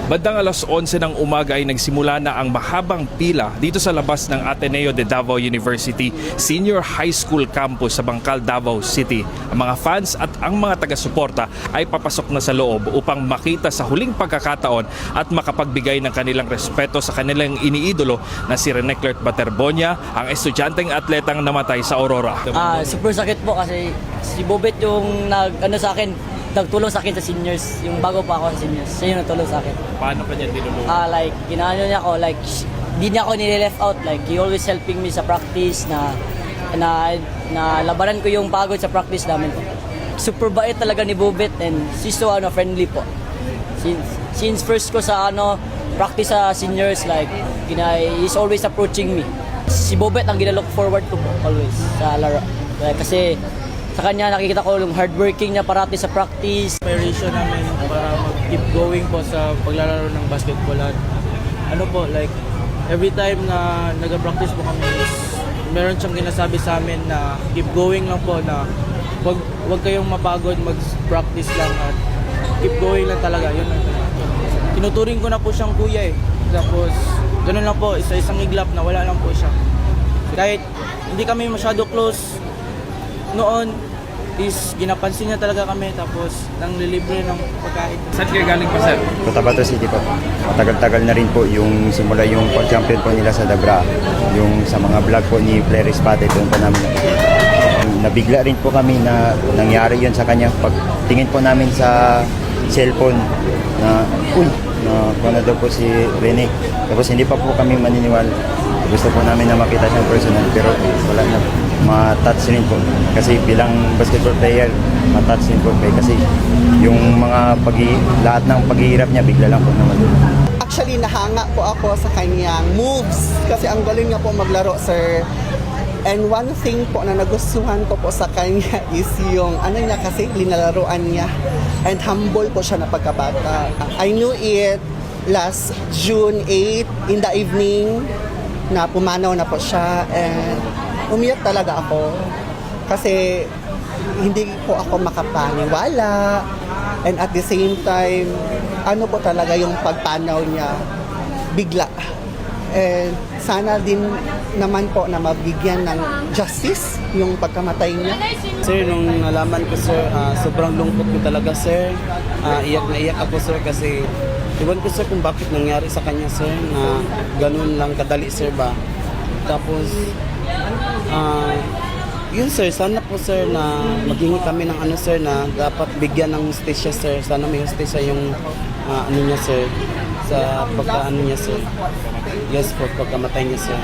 Bandang alas 11 ng umaga ay nagsimula na ang mahabang pila dito sa labas ng Ateneo de Davao University Senior High School Campus sa Bangkal, Davao City. Ang mga fans at ang mga taga-suporta ay papasok na sa loob upang makita sa huling pagkakataon at makapagbigay ng kanilang respeto sa kanilang iniidolo na si Rene Clerk Baterbonia, ang estudyanteng atletang namatay sa Aurora. Super sakit po kasi si Bobet yung nagtulong sa akin sa seniors, yung bago pa ako sa seniors. Siya yung nagtulong sa akin. Paano pa niya tinulungan? Like, ginaano niya ako, like, di niya ako nilileft out. Like, he always helping me sa practice na labanan ko yung pagod sa practice namin po. Super bait talaga ni Bobet and she's so friendly po. Since first ko sa practice sa seniors, like, he's always approaching me. Si Bobet ang ginalook forward ko po always sa laro. Like, kasi sa kanya nakikita ko yung hardworking niya parati sa practice. Inspiration namin para mag-keep going po sa paglalaro ng basketball at like every time na nag-practice po kami is meron siyang ginasabi sa amin na keep going lang po, na wag kayong mapagod, mag-practice lang at keep going lang talaga. Yun lang. Tinuturing ko na po siyang kuya Tapos ganun lang po, isa-isang iglap na wala lang po siya. Kahit hindi kami masyado close noon, is ginapansin niya talaga kami, tapos nang lilibre ng pagkain. Saan kayo galing pa, sir? Cotabato City po. Matagal-tagal na rin po yung simula yung pag-champion po nila sa Dabra. Yung sa mga vlog po ni Player Spate, doon po namin nakikita. Nabigla rin po kami na nangyari yun sa kanya. Pagtingin po namin sa cellphone na, na daw po si Rene. Tapos hindi pa po kami maniniwala. Gusto po namin na makita siyang personal, pero wala na. Ma-touch rin po. Kasi bilang basketball player, ma-touch rin po. Kasi yung lahat ng paghihirap niya, bigla lang po naman. Actually, nahanga po ako sa kanyang moves. Kasi ang galing niya po maglaro, sir. And one thing po na nagustuhan ko po sa kanya is yung niya kasi, linalaroan niya. And humble po siya na pagkabata. I knew it last June 8 in the evening na pumanaw na po siya. And umiyak talaga ako kasi hindi po ako makapaniwala, and at the same time po talaga yung pagpanaw niya bigla, and sana din naman po na mabigyan ng justice yung pagkamatay niya. Sir, nung nalaman ko, sir, sobrang lungkot ko talaga, sir. Iyak na iyak ako, sir, kasi iwan ko, sir, kung bakit nangyari sa kanya, sir, na ganun lang kadali, sir, ba. Tapos yun, sir, sana po, sir, na maghingi kami ng sir, na dapat bigyan ng hustisya, sir. Sana may hustisya yung niya, sir, sa pagka niya, sir. Yes po, pagkamatay niya, sir.